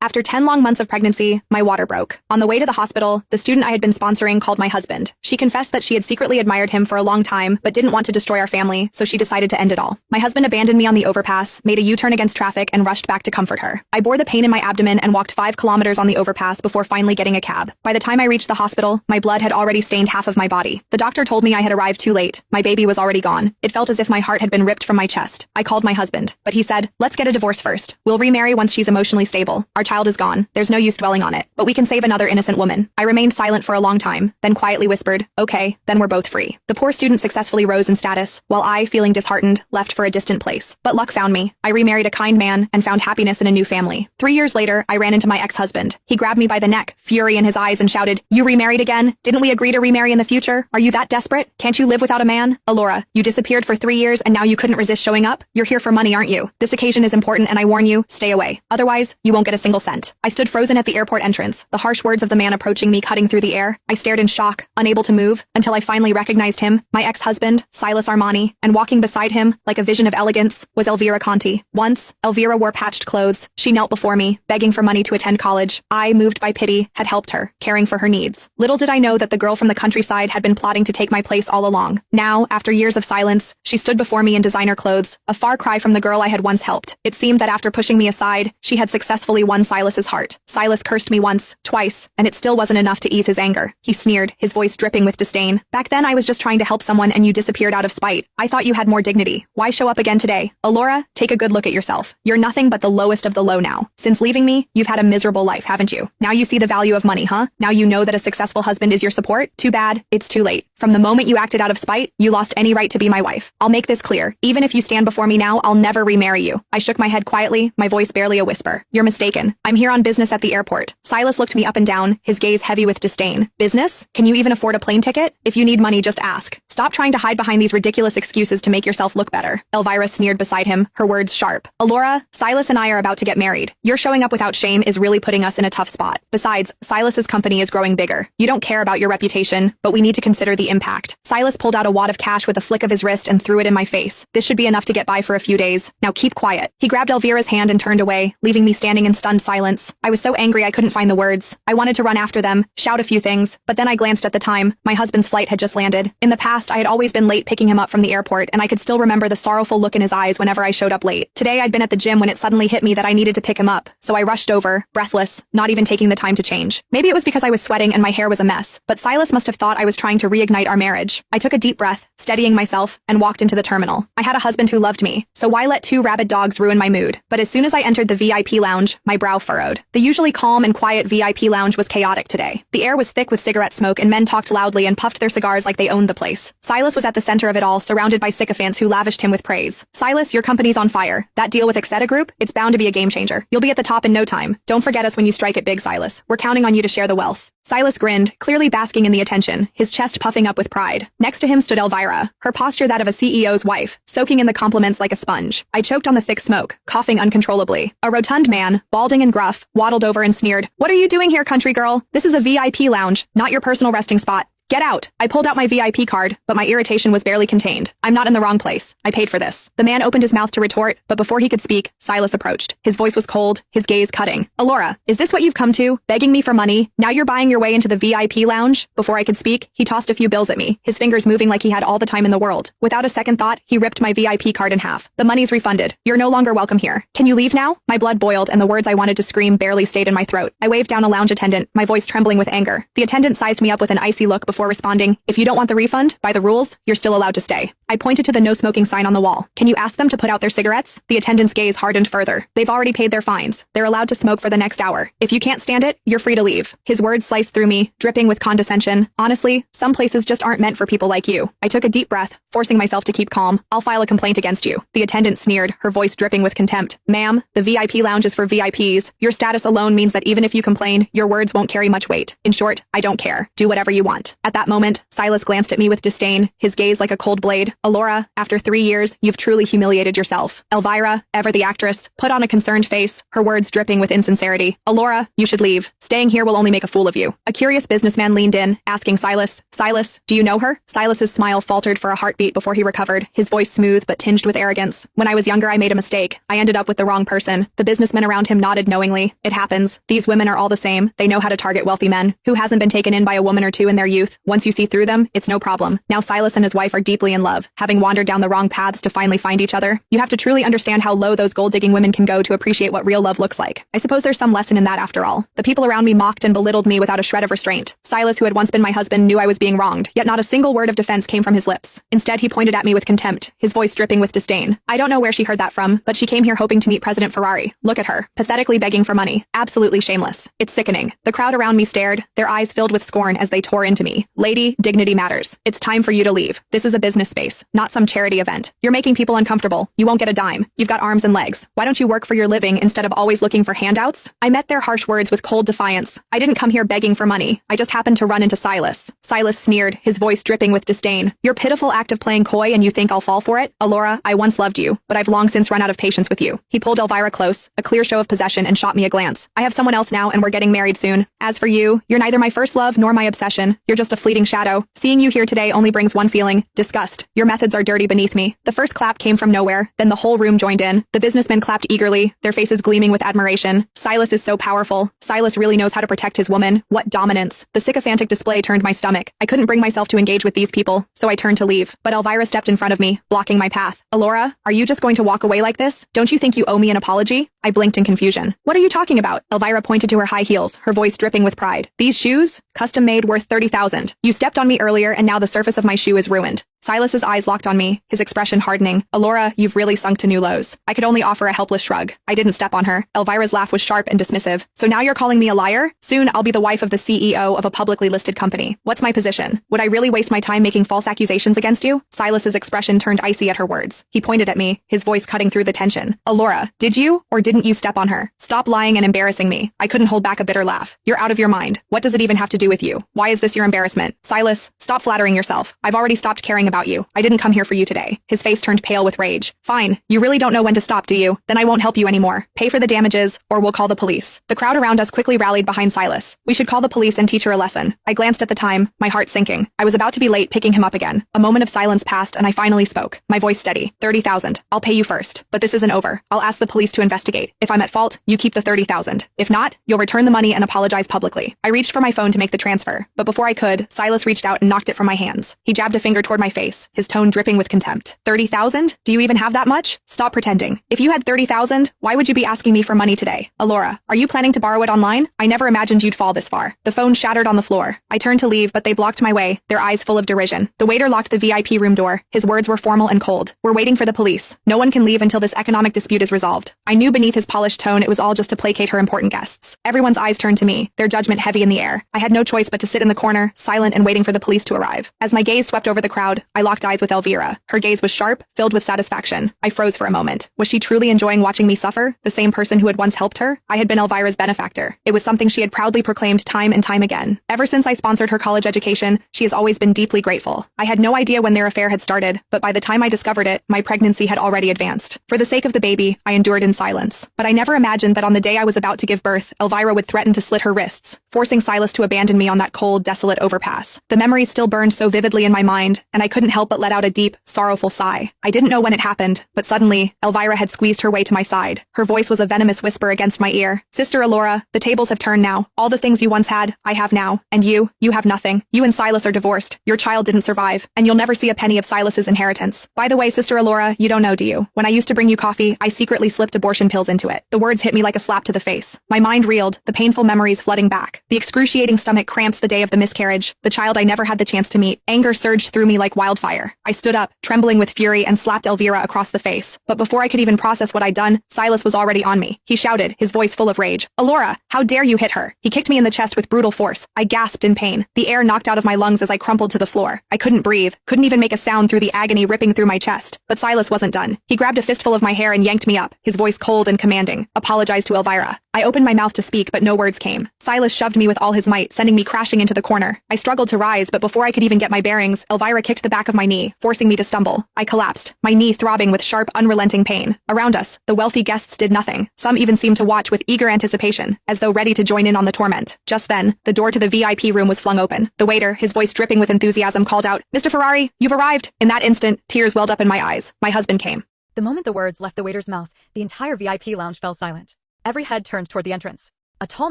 After 10 long months of pregnancy, my water broke. On the way to the hospital, the student I had been sponsoring called my husband. She confessed that she had secretly admired him for a long time, but didn't want to destroy our family, so she decided to end it all. My husband abandoned me on the overpass, made a U-turn against traffic, and rushed back to comfort her. I bore the pain in my abdomen and walked 5 kilometers on the overpass before finally getting a cab. By the time I reached the hospital, my blood had already stained half of my body. The doctor told me I had arrived too late. My baby was already gone. It felt as if my heart had been ripped from my chest. I called my husband, but he said, "Let's get a divorce first. We'll remarry once she's emotionally stable. Our child is gone. There's no use dwelling on it, but we can save another innocent woman." I remained silent for a long time, then quietly whispered, "Okay, then we're both free." The poor student successfully rose in status, while I, feeling disheartened, left for a distant place. But luck found me. I remarried a kind man and found happiness in a new family. 3 years later, I ran into my ex-husband. He grabbed me by the neck, fury in his eyes, and shouted, "You remarried again? Didn't we agree to remarry in the future? Are you that desperate? Can't you live without a man? Alora, you disappeared for 3 years and now you couldn't resist showing up? You're here for money, aren't you? This occasion is important and I warn you, stay away. Otherwise, you won't get a single cent." I stood frozen at the airport entrance, the harsh words of the man approaching me cutting through the air. I stared in shock, unable to move, until I finally recognized him, my ex-husband, Silas Armani, and walking beside him, like a vision of elegance, was Elvira Conti. Once, Elvira wore patched clothes. She knelt before me, begging for money to attend college. I, moved by pity, had helped her, caring for her needs. Little did I know that the girl from the countryside had been plotting to take my place all along. Now, after years of silence, she stood before me in designer clothes, a far cry from the girl I had once helped. It seemed that after pushing me aside, she had successfully won Silas's heart. Silas cursed me once, twice, and it still wasn't enough to ease his anger. He sneered, his voice dripping with disdain. "Back then I was just trying to help someone and you disappeared out of spite. I thought you had more dignity. Why show up again today? Alora, take a good look at yourself. You're nothing but the lowest of the low now. Since leaving me, you've had a miserable life, haven't you? Now you see the value of money, huh? Now you know that a successful husband is your support? Too bad, it's too late. From the moment you acted out of spite, you lost any right to be my wife. I'll make this clear. Even if you stand before me now, I'll never remarry you." I shook my head quietly, my voice barely a whisper. "You're mistaken. I'm here on business at the airport." Silas looked me up and down, his gaze heavy with disdain. "Business? Can you even afford a plane ticket? If you need money, just ask. Stop trying to hide behind these ridiculous excuses to make yourself look better." Elvira sneered beside him, her words sharp. "Alora, Silas and I are about to get married. Your showing up without shame is really putting us in a tough spot. Besides, Silas's company is growing bigger. You don't care about your reputation, but we need to consider the impact." Silas pulled out a wad of cash with a flick of his wrist and threw it in my face. "This should be enough to get by for a few days. Now keep quiet." He grabbed Elvira's hand and turned away, leaving me standing in stunned silence. I was so angry I couldn't find the words. I wanted to run after them, shout a few things, but then I glanced at the time. My husband's flight had just landed. In the past, I had always been late picking him up from the airport, and I could still remember the sorrowful look in his eyes whenever I showed up late. Today I'd been at the gym when it suddenly hit me that I needed to pick him up, so I rushed over, breathless, not even taking the time to change. Maybe it was because I was sweating and my hair was a mess, but Silas must have thought I was trying to reignite our marriage. I took a deep breath, steadying myself, and walked into the terminal. I had a husband who loved me, so why let 2 rabid dogs ruin my mood? But as soon as I entered the VIP lounge, my brow furrowed. The usually calm and quiet VIP lounge was chaotic today. The air was thick with cigarette smoke and men talked loudly and puffed their cigars like they owned the place. Silas was at the center of it all, surrounded by sycophants who lavished him with praise. "Silas, your company's on fire. That deal with Exeta Group? It's bound to be a game changer. You'll be at the top in no time. Don't forget us when you strike it big, Silas. We're counting on you to share the wealth." Silas grinned, clearly basking in the attention, his chest puffing up with pride. Next to him stood Elvira, her posture that of a CEO's wife, soaking in the compliments like a sponge. I choked on the thick smoke, coughing uncontrollably. A rotund man, balding and gruff, waddled over and sneered, "What are you doing here, country girl? This is a VIP lounge, not your personal resting spot. Get out." I pulled out my VIP card, but my irritation was barely contained. "I'm not in the wrong place. I paid for this." The man opened his mouth to retort, but before he could speak, Silas approached. His voice was cold, his gaze cutting. "Alora, is this what you've come to? Begging me for money? Now you're buying your way into the VIP lounge?" Before I could speak, he tossed a few bills at me, his fingers moving like he had all the time in the world. Without a second thought, he ripped my VIP card in half. "The money's refunded. You're no longer welcome here. Can you leave now?" My blood boiled and the words I wanted to scream barely stayed in my throat. I waved down a lounge attendant, my voice trembling with anger. The attendant sized me up with an icy look before responding, "If you don't want the refund, by the rules, you're still allowed to stay." I pointed to the no smoking sign on the wall. "Can you ask them to put out their cigarettes?" The attendant's gaze hardened further. "They've already paid their fines. They're allowed to smoke for the next hour. If you can't stand it, you're free to leave." His words sliced through me, dripping with condescension. "Honestly, some places just aren't meant for people like you." I took a deep breath, forcing myself to keep calm. "I'll file a complaint against you." The attendant sneered, her voice dripping with contempt. "Ma'am, the VIP lounge is for VIPs. Your status alone means that even if you complain, your words won't carry much weight. In short, I don't care. Do whatever you want." At that moment, Silas glanced at me with disdain, his gaze like a cold blade. Alora, after 3 years, you've truly humiliated yourself. Elvira, ever the actress, put on a concerned face, her words dripping with insincerity. Alora, you should leave. Staying here will only make a fool of you. A curious businessman leaned in, asking Silas, Silas, do you know her? Silas's smile faltered for a heartbeat before he recovered, his voice smooth but tinged with arrogance. When I was younger, I made a mistake. I ended up with the wrong person. The businessmen around him nodded knowingly. It happens. These women are all the same. They know how to target wealthy men. Who hasn't been taken in by a woman or two in their youth? Once you see through them, it's no problem. Now Silas and his wife are deeply in love, having wandered down the wrong paths to finally find each other. You have to truly understand how low those gold-digging women can go to appreciate what real love looks like. I suppose there's some lesson in that after all. The people around me mocked and belittled me without a shred of restraint. Silas, who had once been my husband, knew I was being wronged, yet not a single word of defense came from his lips. Instead, he pointed at me with contempt, his voice dripping with disdain. I don't know where she heard that from, but she came here hoping to meet President Ferrari. Look at her, pathetically begging for money. Absolutely shameless. It's sickening. The crowd around me stared, their eyes filled with scorn as they tore into me. Lady, dignity matters. It's time for you to leave. This is a business space, not some charity event. You're making people uncomfortable. You won't get a dime. You've got arms and legs. Why don't you work for your living instead of always looking for handouts? I met their harsh words with cold defiance. I didn't come here begging for money. I just happened to run into Silas. Silas sneered, his voice dripping with disdain. Your pitiful act of playing coy and you think I'll fall for it? Alora, I once loved you, but I've long since run out of patience with you. He pulled Elvira close, a clear show of possession, and shot me a glance. I have someone else now and we're getting married soon. As for you, you're neither my first love nor my obsession. You're just a fleeting shadow. Seeing you here today only brings one feeling, disgust. Your methods are dirty beneath me. The first clap came from nowhere, then the whole room joined in. The businessmen clapped eagerly, their faces gleaming with admiration. Silas is so powerful. Silas really knows how to protect his woman. What dominance. The sycophantic display turned my stomach. I couldn't bring myself to engage with these people, so I turned to leave. But Elvira stepped in front of me, blocking my path. Alora, are you just going to walk away like this? Don't you think you owe me an apology? I blinked in confusion. What are you talking about? Elvira pointed to her high heels, her voice dripping with pride. These shoes? Custom made, worth 30,000. You stepped on me earlier and now the surface of my shoe is ruined. Silas's eyes locked on me, his expression hardening. Alora, you've really sunk to new lows. I could only offer a helpless shrug. I didn't step on her. Elvira's laugh was sharp and dismissive. So now you're calling me a liar? Soon I'll be the wife of the CEO of a publicly listed company. What's my position? Would I really waste my time making false accusations against you? Silas's expression turned icy at her words. He pointed at me, his voice cutting through the tension. Alora, did you or didn't you step on her? Stop lying and embarrassing me. I couldn't hold back a bitter laugh. You're out of your mind. What does it even have to do with you? Why is this your embarrassment? Silas, stop flattering yourself. I've already stopped caring about you. I didn't come here for you today. His face turned pale with rage. Fine. You really don't know when to stop, do you? Then I won't help you anymore. Pay for the damages, or we'll call the police. The crowd around us quickly rallied behind Silas. We should call the police and teach her a lesson. I glanced at the time, my heart sinking. I was about to be late picking him up again. A moment of silence passed and I finally spoke. My voice steady. 30,000. I'll pay you first. But this isn't over. I'll ask the police to investigate. If I'm at fault, you keep the 30,000. If not, you'll return the money and apologize publicly. I reached for my phone to make the transfer, but before I could, Silas reached out and knocked it from my hands. He jabbed a finger toward my face, his tone dripping with contempt. 30,000? Do you even have that much? Stop pretending. If you had 30,000, why would you be asking me for money today? Alora, are you planning to borrow it online? I never imagined you'd fall this far. The phone shattered on the floor. I turned to leave, but they blocked my way, their eyes full of derision. The waiter locked the VIP room door. His words were formal and cold. We're waiting for the police. No one can leave until this economic dispute is resolved. I knew beneath his polished tone it was all just to placate her important guests. Everyone's eyes turned to me, their judgment heavy in the air. I had no choice but to sit in the corner, silent and waiting for the police to arrive. As my gaze swept over the crowd, I locked eyes with Elvira. Her gaze was sharp, filled with satisfaction. I froze for a moment. Was she truly enjoying watching me suffer? The same person who had once helped her? I had been Elvira's benefactor. It was something she had proudly proclaimed time and time again. Ever since I sponsored her college education, she has always been deeply grateful. I had no idea when their affair had started, but by the time I discovered it, my pregnancy had already advanced. For the sake of the baby, I endured in silence. But I never imagined that on the day I was about to give birth, Elvira would threaten to slit her wrists, forcing Silas to abandon me on that cold, desolate overpass. The memories still burned so vividly in my mind, and I couldn't help but let out a deep, sorrowful sigh. I didn't know when it happened, but suddenly, Elvira had squeezed her way to my side. Her voice was a venomous whisper against my ear. Sister Alora, the tables have turned now. All the things you once had, I have now. And you have nothing. You and Silas are divorced. Your child didn't survive, and you'll never see a penny of Silas's inheritance. By the way, Sister Alora, you don't know, do you? When I used to bring you coffee, I secretly slipped abortion pills into it. The words hit me like a slap to the face. My mind reeled, the painful memories flooding back. The excruciating stomach cramps the day of the miscarriage, the child I never had the chance to meet. Anger surged through me like wildfire. I stood up, trembling with fury, and slapped Elvira across the face. But before I could even process what I'd done, Silas was already on me. He shouted, his voice full of rage. Alora, how dare you hit her? He kicked me in the chest with brutal force. I gasped in pain. The air knocked out of my lungs as I crumpled to the floor. I couldn't breathe, couldn't even make a sound through the agony ripping through my chest. But Silas wasn't done. He grabbed a fistful of my hair and yanked me up, his voice cold and commanding. Apologize to Elvira. I opened my mouth to speak, but no words came. Silas shoved me with all his might, sending me crashing into the corner. I struggled to rise, but before I could even get my bearings, Elvira kicked the back of my knee, forcing me to stumble. I collapsed, my knee throbbing with sharp, unrelenting pain. Around us, the wealthy guests did nothing. Some even seemed to watch with eager anticipation, as though ready to join in on the torment. Just then, the door to the VIP room was flung open. The waiter, his voice dripping with enthusiasm, called out, "Mr. Ferrari, you've arrived." In that instant, tears welled up in my eyes. My husband came. The moment the words left the waiter's mouth, the entire VIP lounge fell silent. Every head turned toward the entrance. A tall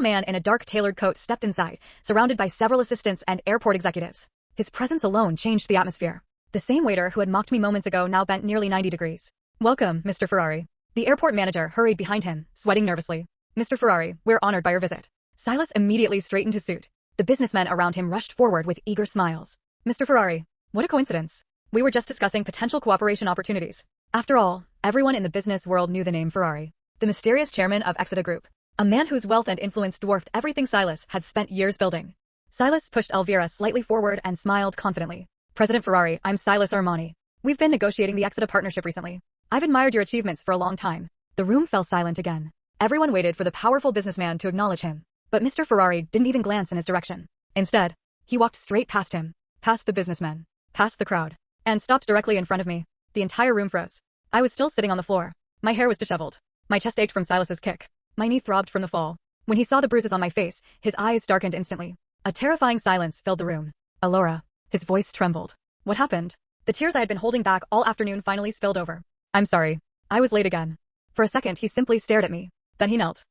man in a dark tailored coat stepped inside, surrounded by several assistants and airport executives. His presence alone changed the atmosphere. The same waiter who had mocked me moments ago now bent nearly 90 degrees. "Welcome, Mr. Ferrari." The airport manager hurried behind him, sweating nervously. "Mr. Ferrari, we're honored by your visit." Silas immediately straightened his suit. The businessmen around him rushed forward with eager smiles. "Mr. Ferrari, what a coincidence. We were just discussing potential cooperation opportunities." After all, everyone in the business world knew the name Ferrari, the mysterious chairman of Exeter Group, a man whose wealth and influence dwarfed everything Silas had spent years building. Silas pushed Elvira slightly forward and smiled confidently. "President Ferrari, I'm Silas Armani. We've been negotiating the Exeter partnership recently. I've admired your achievements for a long time." The room fell silent again. Everyone waited for the powerful businessman to acknowledge him. But Mr. Ferrari didn't even glance in his direction. Instead, he walked straight past him, past the businessmen, past the crowd, and stopped directly in front of me. The entire room froze. I was still sitting on the floor. My hair was disheveled. My chest ached from Silas's kick. My knee throbbed from the fall. When he saw the bruises on my face, his eyes darkened instantly. A terrifying silence filled the room. "Alora." His voice trembled. "What happened?" The tears I had been holding back all afternoon finally spilled over. "I'm sorry. I was late again." For a second he simply stared at me. Then he knelt.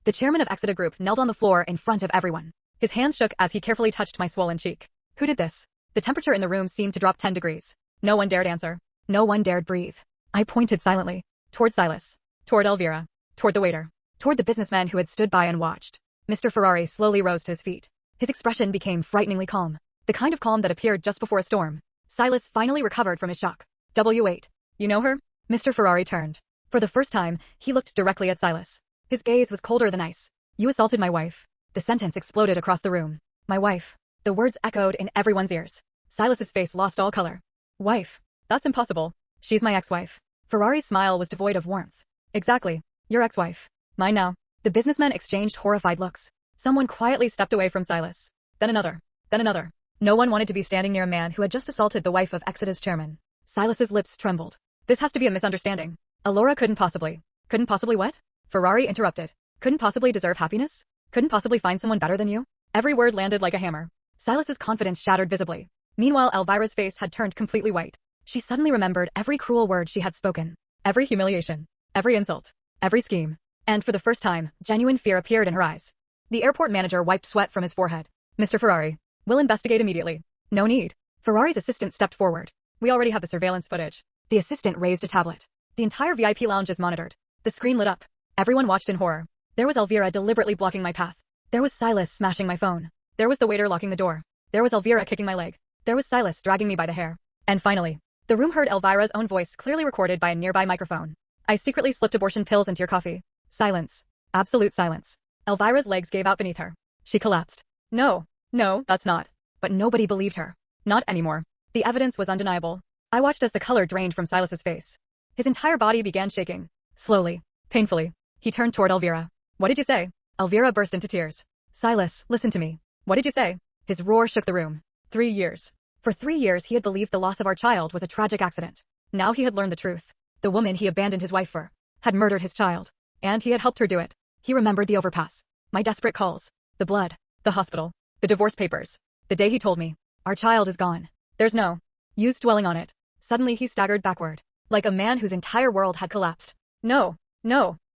The chairman of Exeter Group knelt on the floor in front of everyone. His hand shook as he carefully touched my swollen cheek. "Who did this?" The temperature in the room seemed to drop 10 degrees. No one dared answer. No one dared breathe. I pointed silently. Toward Silas. Toward Elvira. Toward the waiter. Toward the businessman who had stood by and watched. Mr. Ferrari slowly rose to his feet. His expression became frighteningly calm. The kind of calm that appeared just before a storm. Silas finally recovered from his shock. "W8. You know her?" Mr. Ferrari turned. For the first time, he looked directly at Silas. His gaze was colder than ice. "You assaulted my wife." The sentence exploded across the room. "My wife." The words echoed in everyone's ears. Silas's face lost all color. "Wife? That's impossible. She's my ex-wife." Ferrari's smile was devoid of warmth. "Exactly. Your ex-wife. Mine now." The businessmen exchanged horrified looks. Someone quietly stepped away from Silas. Then another. Then another. No one wanted to be standing near a man who had just assaulted the wife of Exeter's chairman. Silas's lips trembled. "This has to be a misunderstanding. Alora couldn't possibly." "Couldn't possibly what?" Ferrari interrupted. "Couldn't possibly deserve happiness? Couldn't possibly find someone better than you?" Every word landed like a hammer. Silas's confidence shattered visibly. Meanwhile, Elvira's face had turned completely white. She suddenly remembered every cruel word she had spoken. Every humiliation. Every insult. Every scheme. And for the first time, genuine fear appeared in her eyes. The airport manager wiped sweat from his forehead. "Mr. Ferrari, we'll investigate immediately." "No need." Ferrari's assistant stepped forward. "We already have the surveillance footage." The assistant raised a tablet. The entire VIP lounge is monitored. The screen lit up. Everyone watched in horror. There was Elvira deliberately blocking my path. There was Silas smashing my phone. There was the waiter locking the door. There was Elvira kicking my leg. There was Silas dragging me by the hair. And finally, the room heard Elvira's own voice clearly recorded by a nearby microphone. "I secretly slipped abortion pills into your coffee." Silence. Absolute silence. Elvira's legs gave out beneath her. She collapsed. No, that's not." But nobody believed her. Not anymore. The evidence was undeniable. I watched as the color drained from Silas's face. His entire body began shaking. Slowly. Painfully. He turned toward Elvira. "What did you say?" Elvira burst into tears. "Silas, listen to me." "What did you say?" His roar shook the room. 3 years. For 3 years he had believed the loss of our child was a tragic accident. Now he had learned the truth. The woman he abandoned his wife for had murdered his child. And he had helped her do it. He remembered the overpass. My desperate calls. The blood. The hospital. The divorce papers. The day he told me, "Our child is gone. There's no use dwelling on it." Suddenly he staggered backward, like a man whose entire world had collapsed. No.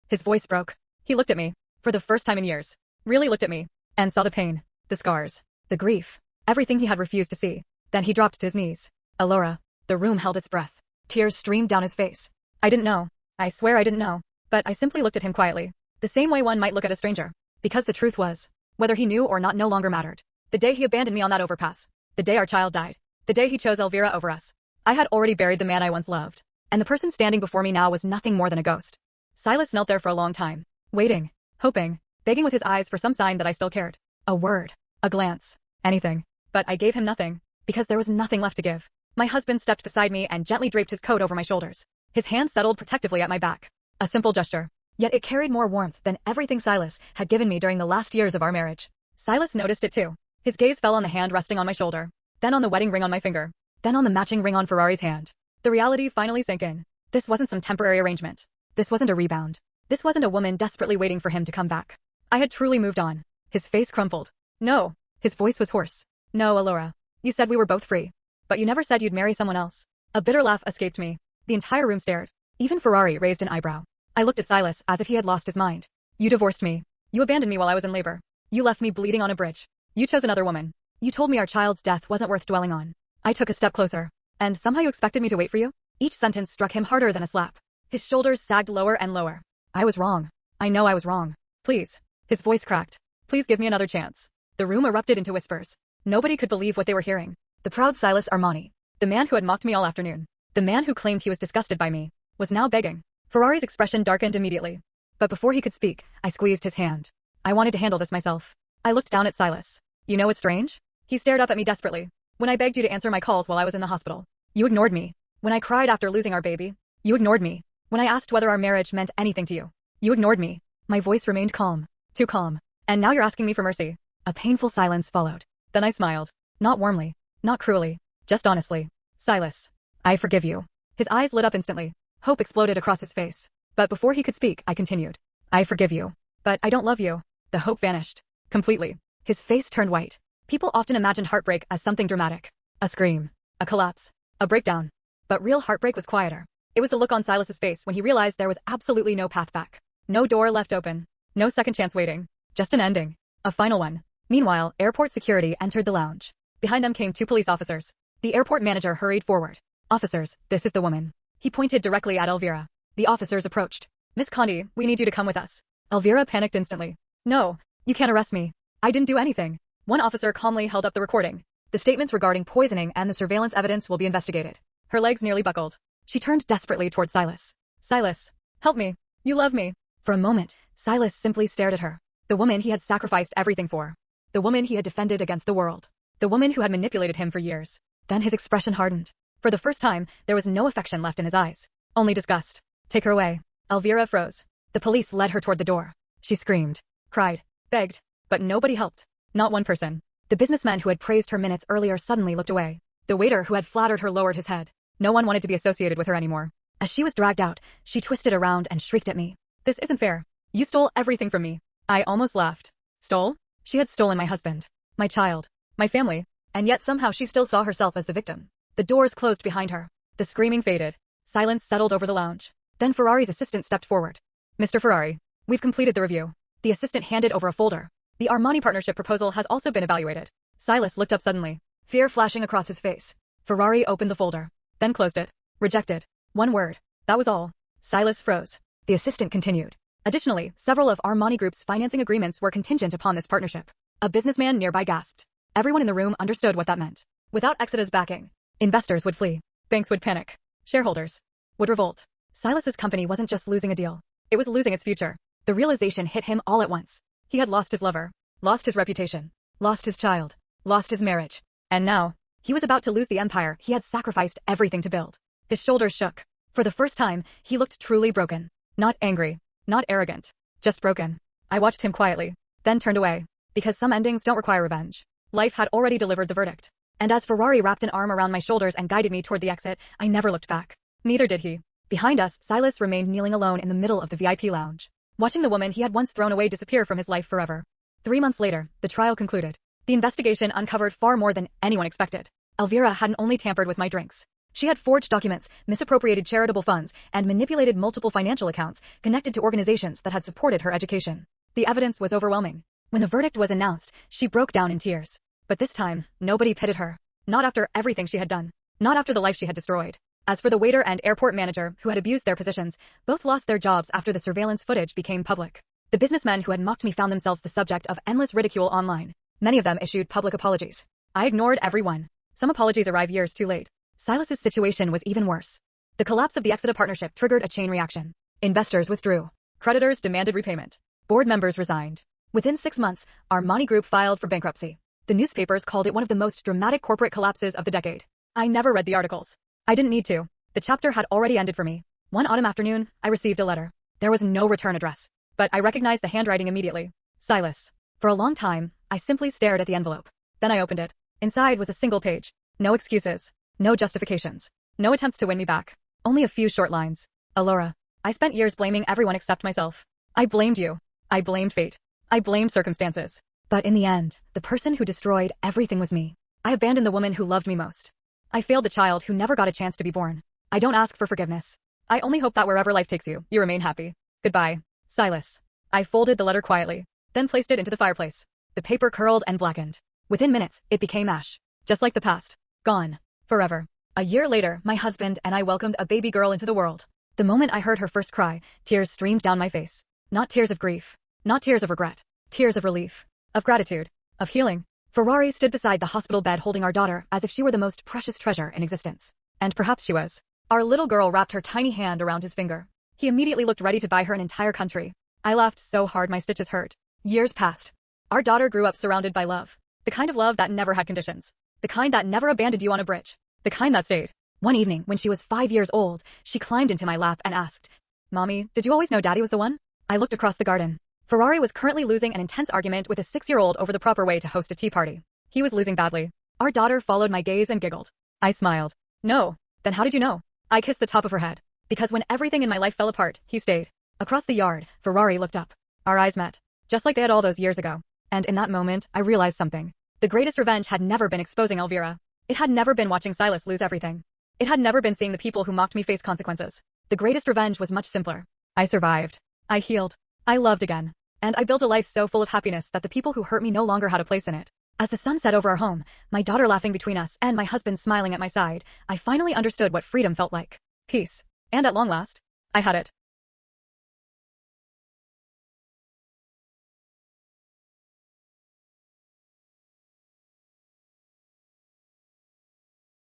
His voice broke. He looked at me, for the first time in years. Really looked at me, and saw the pain, the scars, the grief, everything he had refused to see. Then he dropped to his knees. "Alora." The room held its breath. Tears streamed down his face. I didn't know. I swear I didn't know. But I simply looked at him quietly, the same way one might look at a stranger. Because the truth was, whether he knew or not no longer mattered. The day he abandoned me on that overpass. The day our child died. The day he chose Elvira over us. I had already buried the man I once loved. And the person standing before me now was nothing more than a ghost. Silas knelt there for a long time, waiting, hoping, begging with his eyes for some sign that I still cared. A word, a glance, anything. But I gave him nothing, because there was nothing left to give. My husband stepped beside me and gently draped his coat over my shoulders. His hand settled protectively at my back. A simple gesture. Yet it carried more warmth than everything Silas had given me during the last years of our marriage. Silas noticed it too. His gaze fell on the hand resting on my shoulder, then on the wedding ring on my finger, then on the matching ring on Ferrari's hand. The reality finally sank in. This wasn't some temporary arrangement. This wasn't a rebound. This wasn't a woman desperately waiting for him to come back. I had truly moved on. His face crumpled. No. His voice was hoarse. No, Alora. You said we were both free. But you never said you'd marry someone else. A bitter laugh escaped me. The entire room stared. Even Ferrari raised an eyebrow. I looked at Silas as if he had lost his mind. You divorced me. You abandoned me while I was in labor. You left me bleeding on a bridge. You chose another woman. You told me our child's death wasn't worth dwelling on. I took a step closer. And somehow you expected me to wait for you? Each sentence struck him harder than a slap. His shoulders sagged lower and lower. I was wrong. I know I was wrong. Please. His voice cracked. Please give me another chance. The room erupted into whispers. Nobody could believe what they were hearing. The proud Silas Armani, the man who had mocked me all afternoon, the man who claimed he was disgusted by me, was now begging. Ferrari's expression darkened immediately. But before he could speak, I squeezed his hand. I wanted to handle this myself. I looked down at Silas. You know what's strange? He stared up at me desperately. When I begged you to answer my calls while I was in the hospital, you ignored me. When I cried after losing our baby, you ignored me. When I asked whether our marriage meant anything to you, you ignored me. My voice remained calm. Too calm. And now you're asking me for mercy. A painful silence followed. Then I smiled. Not warmly. Not cruelly. Just honestly. Silas. I forgive you. His eyes lit up instantly. Hope exploded across his face. But before he could speak, I continued. I forgive you. But I don't love you. The hope vanished. Completely. His face turned white. People often imagined heartbreak as something dramatic. A scream. A collapse. A breakdown. But real heartbreak was quieter. It was the look on Silas's face when he realized there was absolutely no path back. No door left open. No second chance waiting. Just an ending. A final one. Meanwhile, airport security entered the lounge. Behind them came 2 police officers. The airport manager hurried forward. Officers, this is the woman. He pointed directly at Elvira. The officers approached. Miss Condi, we need you to come with us. Elvira panicked instantly. No, you can't arrest me. I didn't do anything. One officer calmly held up the recording. The statements regarding poisoning and the surveillance evidence will be investigated. Her legs nearly buckled. She turned desperately toward Silas. Silas, help me. You love me. For a moment, Silas simply stared at her. The woman he had sacrificed everything for. The woman he had defended against the world. The woman who had manipulated him for years. Then his expression hardened. For the first time, there was no affection left in his eyes. Only disgust. Take her away. Elvira froze. The police led her toward the door. She screamed. Cried. Begged. But nobody helped. Not one person. The businessman who had praised her minutes earlier suddenly looked away. The waiter who had flattered her lowered his head. No one wanted to be associated with her anymore. As she was dragged out, she twisted around and shrieked at me. This isn't fair. You stole everything from me. I almost laughed. Stole? She had stolen my husband. My child. My family. And yet somehow she still saw herself as the victim. The doors closed behind her. The screaming faded. Silence settled over the lounge. Then Ferrari's assistant stepped forward. Mr. Ferrari, we've completed the review. The assistant handed over a folder. The Armani partnership proposal has also been evaluated. Silas looked up suddenly, fear flashing across his face. Ferrari opened the folder, then closed it. Rejected. One word. That was all. Silas froze. The assistant continued. Additionally, several of Armani Group's financing agreements were contingent upon this partnership. A businessman nearby gasped. Everyone in the room understood what that meant. Without Exeter's backing, investors would flee. Banks would panic. Shareholders would revolt. Silas's company wasn't just losing a deal. It was losing its future. The realization hit him all at once. He had lost his lover, lost his reputation, lost his child, lost his marriage. And now, he was about to lose the empire he had sacrificed everything to build. His shoulders shook. For the first time, he looked truly broken. Not angry, not arrogant, just broken. I watched him quietly, then turned away. Because some endings don't require revenge. Life had already delivered the verdict. And as Ferrari wrapped an arm around my shoulders and guided me toward the exit, I never looked back. Neither did he. Behind us, Silas remained kneeling alone in the middle of the VIP lounge, watching the woman he had once thrown away disappear from his life forever. 3 months later, the trial concluded. The investigation uncovered far more than anyone expected. Elvira hadn't only tampered with my drinks. She had forged documents, misappropriated charitable funds, and manipulated multiple financial accounts connected to organizations that had supported her education. The evidence was overwhelming. When the verdict was announced, she broke down in tears. But this time, nobody pitied her. Not after everything she had done. Not after the life she had destroyed. As for the waiter and airport manager who had abused their positions, both lost their jobs after the surveillance footage became public. The businessmen who had mocked me found themselves the subject of endless ridicule online. Many of them issued public apologies. I ignored every one. Some apologies arrived years too late. Silas's situation was even worse. The collapse of the Exeter partnership triggered a chain reaction. Investors withdrew. Creditors demanded repayment. Board members resigned. Within 6 months, Armani Group filed for bankruptcy. The newspapers called it one of the most dramatic corporate collapses of the decade. I never read the articles. I didn't need to. The chapter had already ended for me. One autumn afternoon, I received a letter. There was no return address. But I recognized the handwriting immediately. Silas. For a long time, I simply stared at the envelope. Then I opened it. Inside was a single page. No excuses. No justifications. No attempts to win me back. Only a few short lines. Alora. I spent years blaming everyone except myself. I blamed you. I blamed fate. I blamed circumstances. But in the end, the person who destroyed everything was me. I abandoned the woman who loved me most. I failed the child who never got a chance to be born. I don't ask for forgiveness. I only hope that wherever life takes you, you remain happy. Goodbye. Silas. I folded the letter quietly, then placed it into the fireplace. The paper curled and blackened. Within minutes, it became ash. Just like the past. Gone. Forever. A year later, my husband and I welcomed a baby girl into the world. The moment I heard her first cry, tears streamed down my face. Not tears of grief. Not tears of regret. Tears of relief. Of gratitude. Of healing. Ferrari stood beside the hospital bed holding our daughter as if she were the most precious treasure in existence. And perhaps she was. Our little girl wrapped her tiny hand around his finger. He immediately looked ready to buy her an entire country. I laughed so hard my stitches hurt. Years passed. Our daughter grew up surrounded by love. The kind of love that never had conditions. The kind that never abandoned you on a bridge. The kind that stayed. One evening, when she was 5 years old, she climbed into my lap and asked, "Mommy, did you always know Daddy was the one?" I looked across the garden. Ferrari was currently losing an intense argument with a 6-year-old over the proper way to host a tea party. He was losing badly. Our daughter followed my gaze and giggled. I smiled. "No. Then how did you know?" I kissed the top of her head. Because when everything in my life fell apart, he stayed. Across the yard, Ferrari looked up. Our eyes met. Just like they had all those years ago. And in that moment, I realized something. The greatest revenge had never been exposing Elvira. It had never been watching Silas lose everything. It had never been seeing the people who mocked me face consequences. The greatest revenge was much simpler. I survived. I healed. I loved again. And I built a life so full of happiness that the people who hurt me no longer had a place in it. As the sun set over our home, my daughter laughing between us and my husband smiling at my side, I finally understood what freedom felt like. Peace. And at long last, I had it.